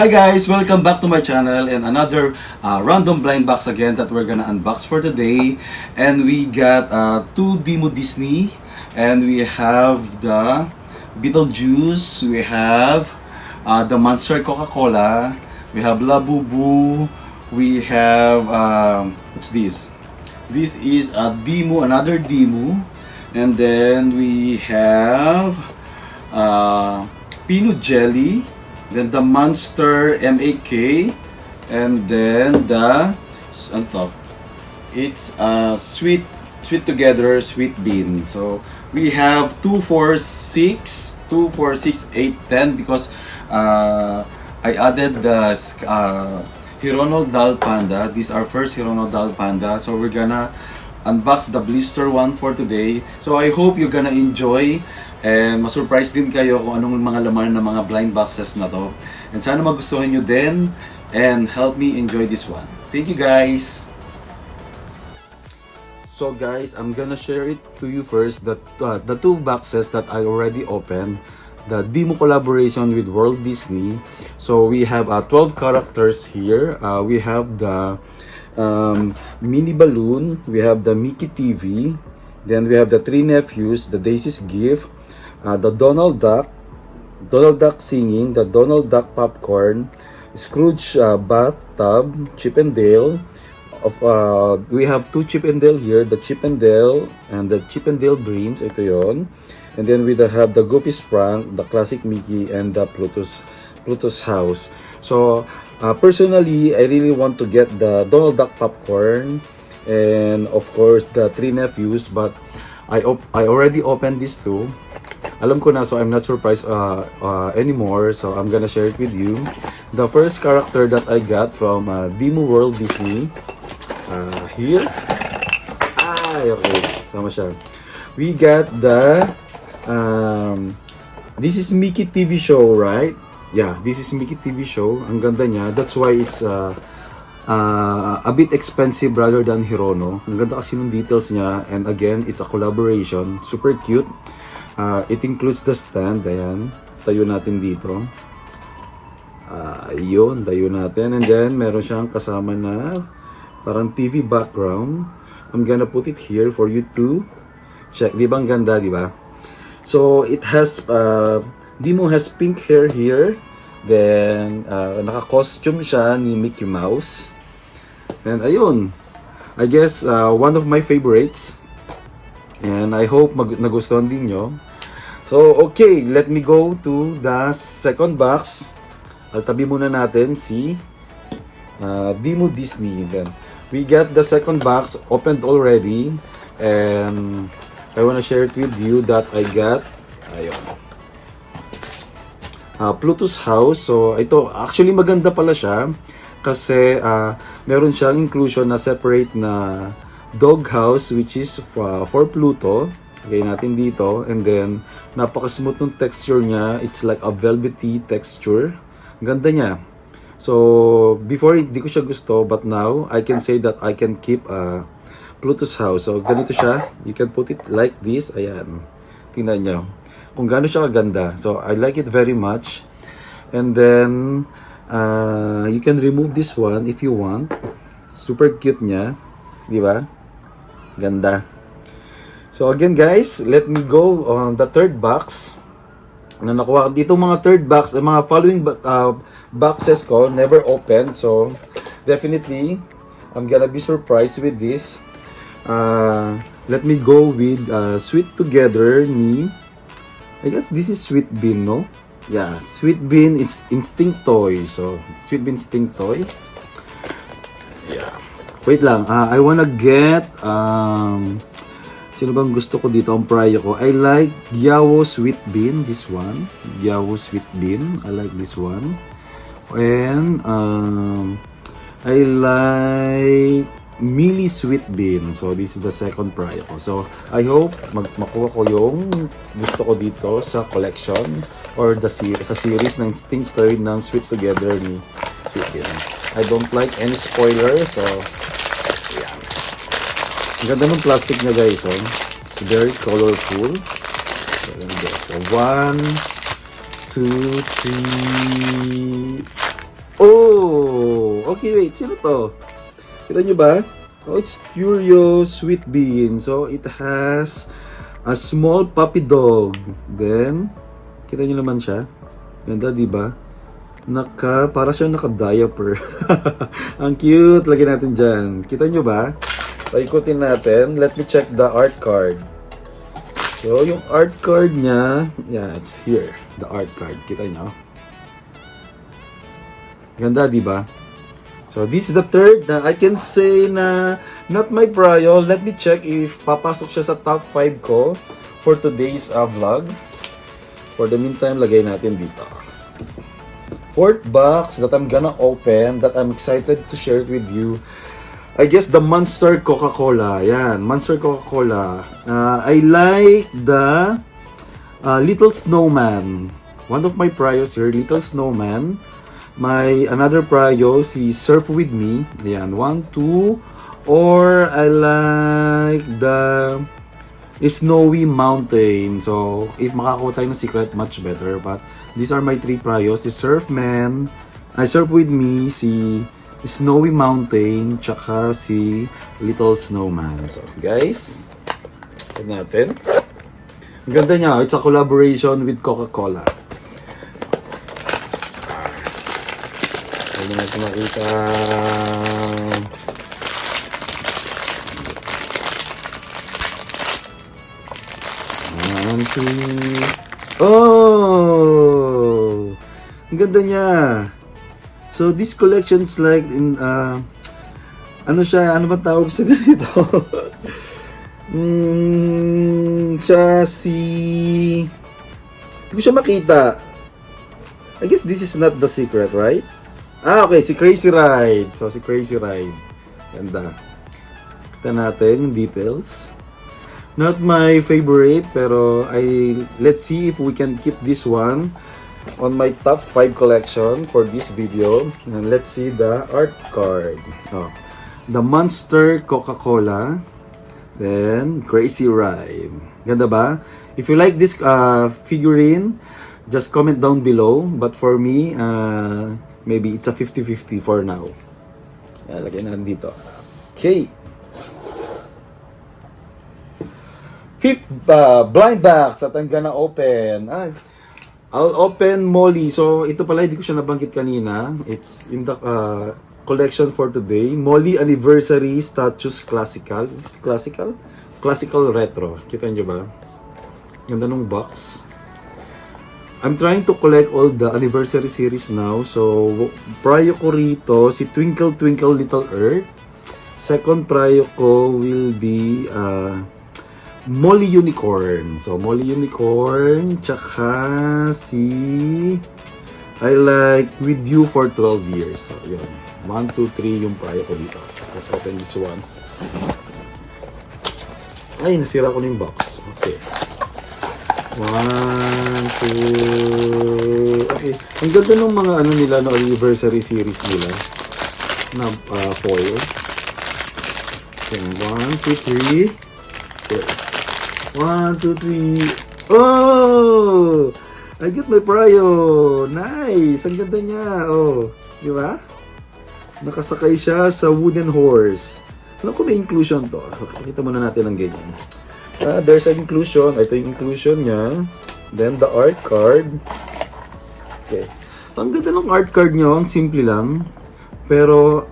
Hi guys, welcome back to my channel and another random blind box again that we're gonna unbox for today. And we got two Demo Disney, and we have the Beetlejuice, we have the Monster Coca-Cola, we have Labubu, we have what's this? This is a Demo, another Demo, and then we have peanut jelly, then the Monster MAK, and then the ano to? It's sweet together sweet bean. So we have 2, 4, 6, 2, 4, 6, 8, 10 because I added the Hironol Dal Panda. This is our first Hironol Dal Panda. So we're gonna unbox the blister one for today. So I hope you're gonna enjoy and masurprise din kayo kung anong mga laman ng mga blind boxes na to. And sana magustuhan nyo din and help me enjoy this one. Thank you guys! So guys, I'm gonna share it to you first, the two boxes that I already opened. The Demo collaboration with Walt Disney. So we have 12 characters here. We have the mini balloon, we have the Mickey TV, then we have the Three Nephews, the Daisy's Gift, the Donald Duck singing, the Donald Duck popcorn, Scrooge bathtub, Chip and Dale. We have two Chip and Dale here, the Chip and Dale and the Chip and Dale Dreams. Ito yon. And then we have the Goofy's Prank, the Classic Mickey, and the Pluto's House. So personally, I really want to get the Donald Duck popcorn and of course the Three Nephews, but I already opened these two. Alam ko na, so I'm not surprised anymore. So I'm gonna share it with you. The first character that I got from Demo World Disney, here. Okay, sama siya. We got the this is Mickey TV show, right? Yeah, this is Mickey TV show. Ang ganda niya. That's why it's a bit expensive rather than Hirono. Ang ganda kasi ng details niya. And again, it's a collaboration. Super cute. It includes the stand. Ayan. Tayo natin dito. Yun. Tayo natin. And then, meron siyang kasama na parang TV background. I'm gonna put it here for you to check. Di ba ang ganda, di ba? So, it has Demo has pink hair here. Then, naka-costume siya ni Mickey Mouse. And ayun. I guess, one of my favorites. And I hope nagustuhan din nyo. So, okay. Let me go to the second box. Tabi muna natin si Demo Disney. Then, we got the second box opened already. And I wanna share it with you that I got. Ayun. Pluto's House. So ito actually maganda pala siya kasi meron siyang inclusion na separate na dog house which is for Pluto. Lagay natin dito, and then napaka-smooth ng texture niya. It's like a velvety texture. Ganda niya. So before hindi ko siya gusto, but now I can say that I can keep Pluto's House. So ganito siya. You can put it like this. Ayan. Tingnan niyo kung gaano siya kaganda. So I like it very much. And then you can remove this one if you want. Super cute niya, di ba? Ganda. So again guys, let me go on the third box. Na nakuha dito mga third box, mga following boxes ko never opened. So definitely I'm gonna be surprised with this. Let me go with Sweet Together ni, I guess this is Sweet Bean, no? Yeah, Sweet Bean, it's Instinct Toy. So, Sweet Bean Instinct Toy. Yeah. Wait lang, I wanna get, sino bang gusto ko dito? Ang prior ko. I like Gyawo Sweet Bean, this one. Gyawo Sweet Bean, I like this one. And, I like Mili Sweet Bean. So, this is the second prior ko. So, I hope makuha ko yung gusto ko dito sa collection or sa series ng Instinct Toy ng Sweet Together ni Sweet Bean. I don't like any spoiler. So, yeah. Ang ganda ng plastic niya guys. Oh. It's very colorful. So, 1, 2, 3, Okay, wait. Sino to? Kita nyo ba? Oh, it's Curious Sweet Bean. So, it has a small puppy dog. Then, kita nyo naman siya. Ganda, di ba? Para siya naka-diaper. Ang cute. Lagyan natin dyan. Kita nyo ba? Paikutin natin. Let me check the art card. So, yung art card niya, yeah, it's here. The art card. Kita nyo? Ganda, di ba? So, this is the third na I can say na not my prio. Let me check if papasok siya sa top 5 ko for today's vlog. For the meantime, lagay natin dito. Fourth box that I'm gonna open, that I'm excited to share it with you. I guess the Monster Coca-Cola. Yan, Monster Coca-Cola. I like the Little Snowman. One of my prios here, Little Snowman. My another prio, si Surf With Me. Ayan, 1, 2. Or I like the Snowy Mountain. So, if makakuha tayo ng secret, much better. But these are my 3 prios. Si Surfman, I Surf With Me, si Snowy Mountain, tsaka si Little Snowman. So, guys, tignan natin. Ang ganda niya. It's a collaboration with Coca-Cola. Hindi natin makita. One, two. Oh! Ang ganda niya. So, this collection's like in, ano siya, ano ba tawag sa ganito? Siya hindi ko siya makita. I guess this is not the secret, right? Okay, si Crazy Ride. So, si Crazy Ride. Ganda. Kita natin yung details. Not my favorite, pero let's see if we can keep this one on my top 5 collection for this video. And let's see the art card. Oh, the Monster Coca-Cola. Then, Crazy Ride. Ganda ba? If you like this figurine, just comment down below. But for me, maybe it's a 50-50 for now. Lagyan natin dito. Okay. Fifth blind box that I'm gonna open. I'll open Molly. So, ito pala, hindi ko siya nabanggit kanina. It's in the collection for today. Molly Anniversary Statues Classical. It's classical? Classical Retro. Kita nyo ba? Ganda nung box. I'm trying to collect all the anniversary series now. So, prio ko rito, si Twinkle Twinkle Little Earth. Second prio ko will be Molly Unicorn. So, Molly Unicorn. Tsaka si I like With You for 12 Years. So, yun. 1, 2, 3 yung prio ko dito. Let's open this one. Ay, nasira ko na yung box. Okay. 1, 2. Okay. Ang ganda ng mga ano nila na anniversary series nila na foil. Okay. 1, 2, 3. Okay. 1, 2, 3. Oh! I get my prio. Nice. Ang ganda niya. Oh. Di ba? Nakasakay siya sa wooden horse. Alam ko may inclusion to. Pakita muna natin ang ganyan. There's an inclusion. Ito yung inclusion niya. Then the art card. Okay. Ang ganda ng art card niya. Ang simple lang. Pero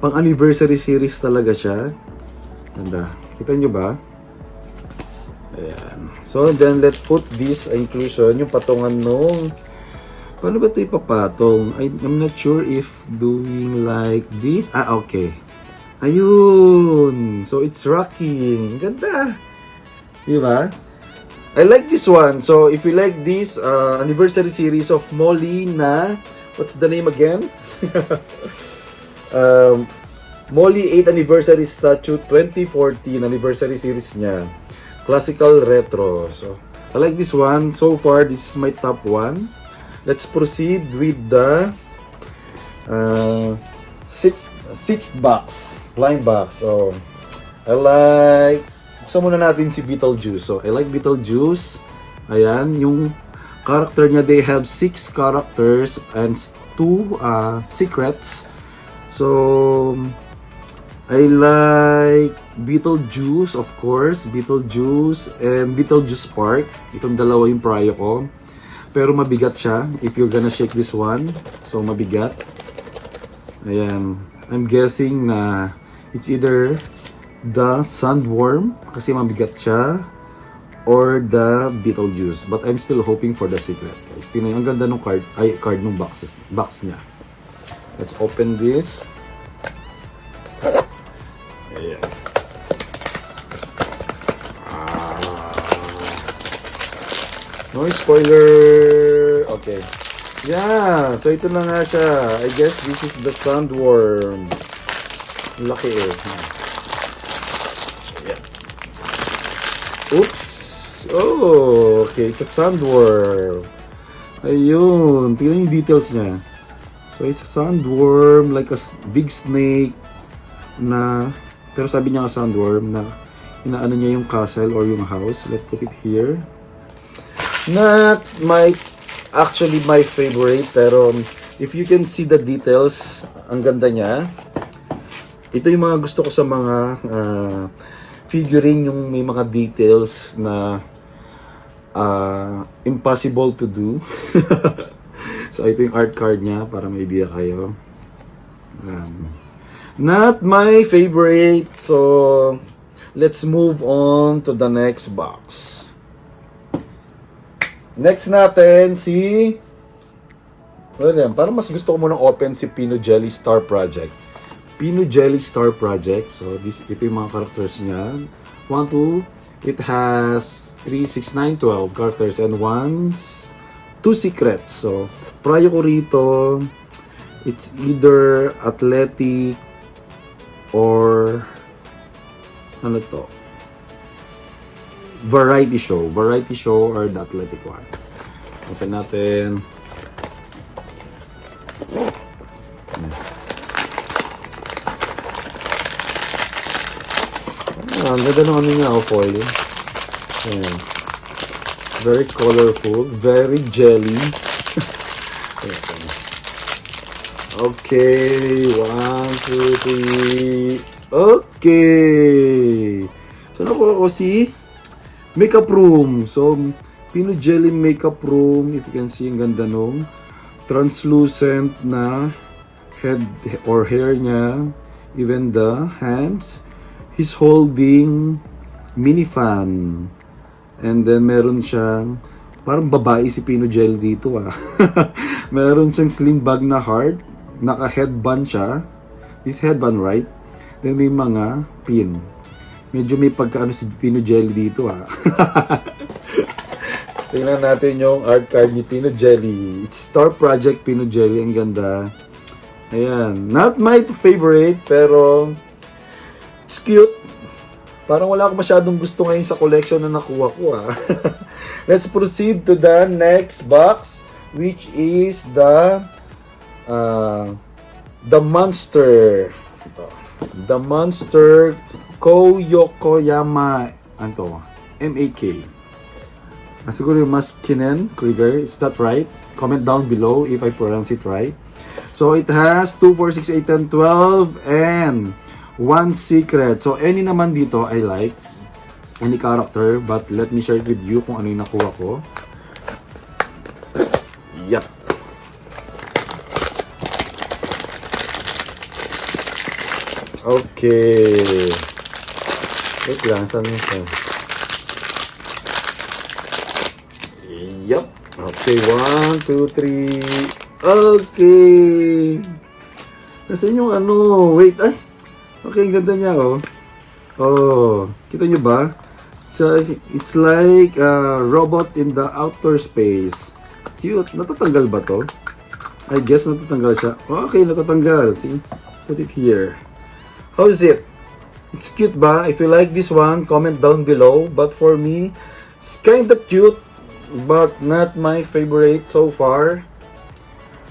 pang anniversary series talaga siya. Ganda. Kita nyo ba? Ayan. So then let's put this inclusion. Yung patungan nung... Paano ba ito ipapatong? I'm not sure if doing like this. Okay. Ayun. So, it's rocking. Ganda. Diba? I like this one. So, if you like this anniversary series of Molly na... What's the name again? Molly 8th Anniversary Statue 2014 Anniversary series niya. Classical Retro. So, I like this one. So far, this is my top 1. Let's proceed with the sixth box. Blind box. So, I like... Buksan muna natin si Beetlejuice. So, I like Beetlejuice. Ayan, yung character niya, they have 6 characters and 2 secrets. So, I like Beetlejuice, of course. Beetlejuice and Beetlejuice Spark. Itong dalawa yung prayo ko. Pero mabigat siya if you're gonna shake this one. So, mabigat. Ayan. I'm guessing na it's either the Sandworm, kasi mabigat siya, or the Beetlejuice. But I'm still hoping for the secret, guys. Tingnan, ang ganda ng card, card ng box niya. Let's open this. Ayan. No spoiler. Okay. Yeah, so ito na nga siya. I guess this is the Sandworm. Laki eh. Yeah. Oops. Oh, okay. It's a Sandworm. Ayun. Tingnan yung details niya. So it's a Sandworm, like a big snake na, pero sabi niya nga Sandworm na inaano niya yung castle or yung house. Let's put it here. Not actually my favorite, pero if you can see the details, ang ganda niya. Ito yung mga gusto ko sa mga figurine, yung may mga details na impossible to do. So ito yung art card niya para may idea kayo. Not my favorite, so let's move on to the next box. Next natin well, yan, parang mas gusto ko munang open si Pino Jelly Star Project. Pino Jelly Star Project. So, ito yung mga characters niya. 1, 2, it has 3, 6, 9, 12 characters and 2 secrets. So, prayo ko rito, it's either athletic or ano to? Variety show or the athletic one. Open natin. Ang ganda ng ano niya, foil. Ayan. Very colorful, very jelly. Okay, 1, 2, 3. Okay. So nakuha ko si Makeup Room. So, Pino Jelly Makeup Room. If you can see, ang ganda nung translucent na head or hair niya. Even the hands. He's holding mini fan. And then, meron siyang parang babae si Pino Jelly dito Meron siyang sling bag na heart. Naka-headband siya. This headband, right? Then, may mga pin. Medyo may pagkaano si Pino Jelly dito Tingnan natin yung art card ni Pino Jelly. It's Star Project Pino Jelly. Ang ganda. Ayan. Not my favorite, pero it's cute. Parang wala akong masyadong gusto ngayon sa collection na nakuha ko Let's proceed to the next box, which is the Monster. The Monster Yokoyama, ano M-A-K. Siguro yung Maskinen Krieger. Is that right? Comment down below if I pronounce it right. So it has 2, 4, 6, 8, 10, 12 and 1 secret. So any naman dito I like. Any character. But let me share it with you kung ano yung nakuha ko. Yup. Okay. Wait lang, saan yun siya? Yup. Okay, 1, 2, 3. Okay. Nasaan yung ano? Wait, ay. Okay, ganda niya, Oh, kita niyo ba? So, it's like a robot in the outer space. Cute. Natatanggal ba to? I guess natatanggal siya. Okay, natatanggal. See? Put it here. How is it? It's cute ba? If you like this one, comment down below. But for me, it's kinda cute, but not my favorite so far.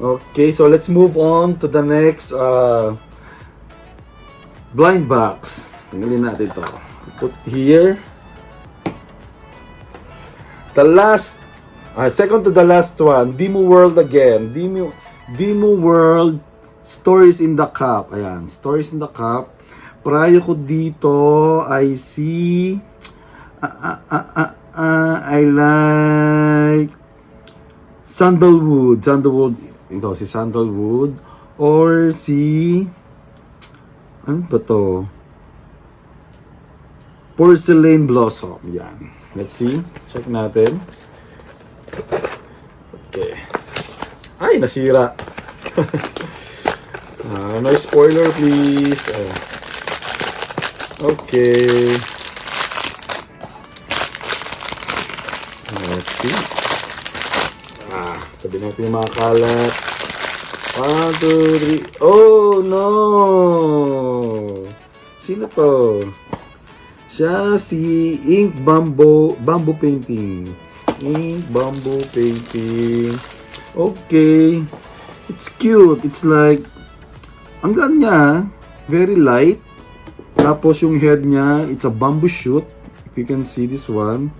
Okay, so let's move on to the next blind box. Tingnan natin ito. Put here. The last Second to the last one, Demo World again. Demo World, Stories in the Cup. Ayan, Stories in the Cup. Prior ko dito, I see, I like Sandalwood. Ito, si Sandalwood. Or si, ano ba to? Porcelain Blossom. Yan. Let's see. Check natin. Okay. Ay, nasira. No spoiler, please. Okay. Let's see. Sabi natin yung mga kalat. 1, 2, 3. Oh, no! Sino to? Siya si Ink Bamboo Painting. Ink Bamboo Painting. Okay. It's cute. It's like, ang ganda, very light. Tapos yung head niya, it's a bamboo shoot. If you can see this one.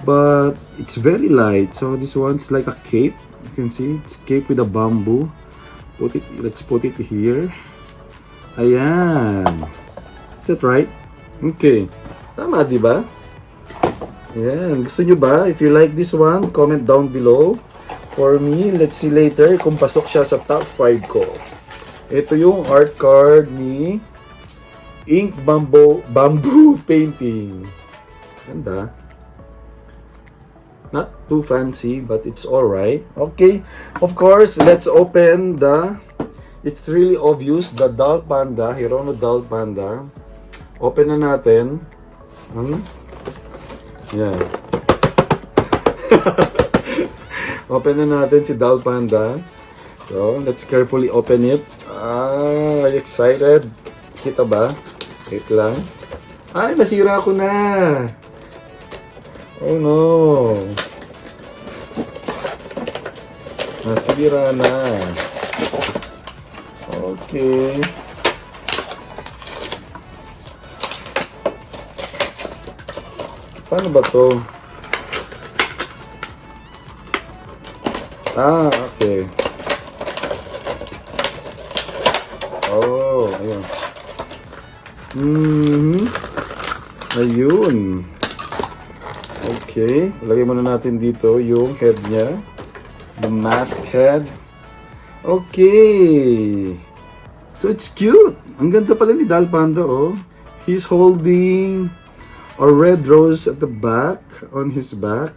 But it's very light. So this one's like a cape. You can see it's cape with a bamboo. Let's put it here. Ayan. Is that right? Okay. Tama, di ba? Ayan. Gusto nyo ba? If you like this one, comment down below. For me, let's see later kung pasok siya sa top 5 ko. Ito yung art card ni Ink Bamboo Painting. Ganda. Not too fancy, but it's alright. Okay. Of course, let's open the... It's really obvious, the Doll Panda, Hirono Doll Panda. Open na natin. Yan. Open na natin si Doll Panda. So, let's carefully open it. Are you excited? Kita ba? Wait lang. Ay, nasira ko na. Oh no. Nasira na. Okay. Paano ba to? Okay. Oh, ayun. Ayun. Okay. Lagay muna natin dito yung head niya. The mask head. Okay. So, it's cute. Ang ganda pala ni Doll Panda, oh. He's holding a red rose at the back, on his back.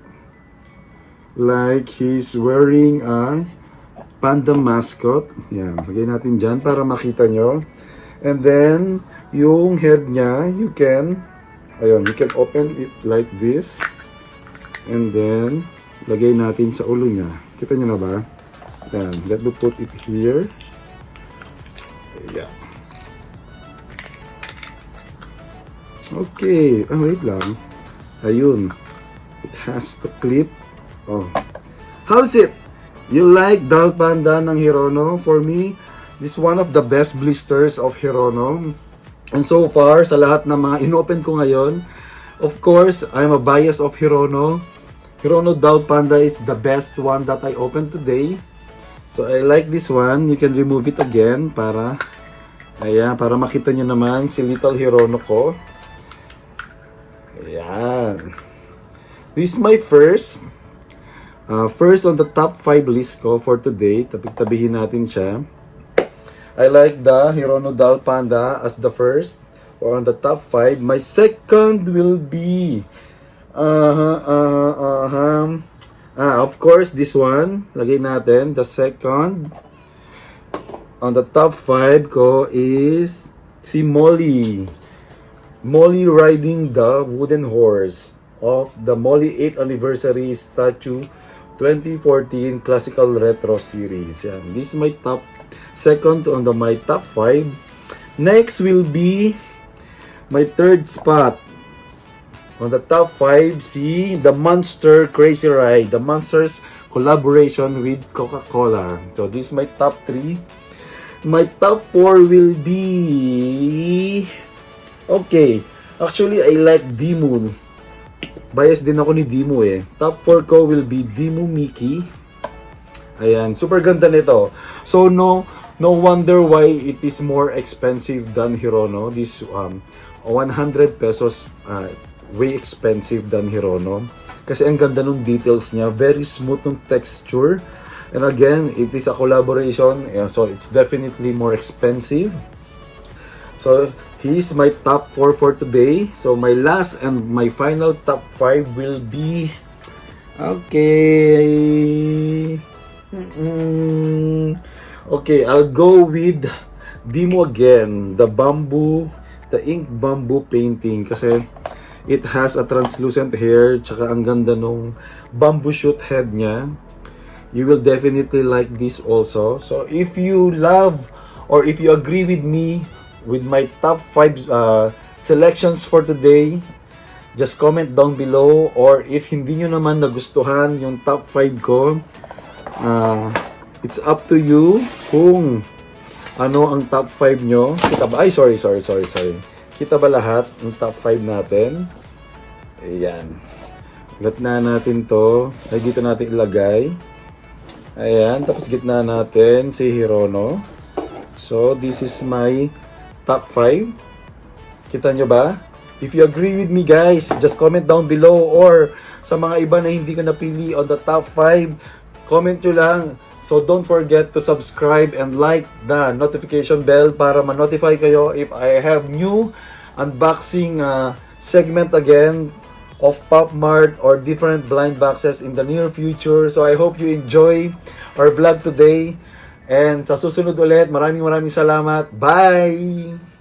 Like he's wearing a panda mascot. Yan, lagay natin dyan para makita nyo. And then, yung head niya, you can open it like this. And then, lagay natin sa ulo niya. Kita nyo na ba? Yan, let me put it here. Yeah. Okay. Wait lang. Ayun. It has to clip. Oh. How's it? You like Doll Panda ng Hirono? For me, this is one of the best blisters of Hirono. And so far, sa lahat ng mga inopen ko ngayon, of course, I'm a bias of Hirono. Hirono Doll Panda is the best one that I opened today. So I like this one. You can remove it again para makita nyo naman si Little Hirono ko. Ayan. This is my first on the top 5 list ko for today. Tabi-tabihin natin siya. I like the Hirono Doll Panda as the first or on the top 5. My second will be of course this one. Lagay natin the second on the top 5 ko is si Molly. Molly riding the wooden horse of the Molly 8th anniversary statue 2014 classical retro series. Yan. This is my top second on my top 5. Next will be my third spot on the top 5. See the Monster Crazy Ride, the Monsters collaboration with Coca-Cola. So this is my top 3. My top 4 will be... Okay, actually I like Demo bias din ako ni Dimo eh. Top 4 ko will be Dimo Mickey. Ayan, super ganda nito. So no wonder why it is more expensive than Hirono. This 100 pesos way expensive than Hirono. Kasi ang ganda ng details niya, very smooth ng texture. And again, it is a collaboration, so it's definitely more expensive. So he's my top 4 for today. So my last and my final top 5 will be okay. Okay, I'll go with Dimo again, the ink bamboo painting kasi it has a translucent hair, tsaka ang ganda nung bamboo shoot head niya. You will definitely like this also. So if you love or if you agree with me with my top 5 selections for today, just comment down below. Or if hindi nyo naman nagustuhan yung top 5 ko, it's up to you kung ano ang top 5 nyo. Kita ba? Ay, sorry. Kita ba lahat ng top 5 natin? Ayan. Gitna natin to. Ay, dito natin ilagay. Ayan. Tapos gitna natin si Hirono. So, this is my top 5. Kita nyo ba? If you agree with me guys, just comment down below. Or sa mga iba na hindi ko napili on the top 5, comment nyo lang. So don't forget to subscribe and like the notification bell para ma-notify kayo if I have new unboxing segment again of Pop Mart or different blind boxes in the near future. So I hope you enjoy our vlog today. And sa susunod ulit, maraming salamat. Bye!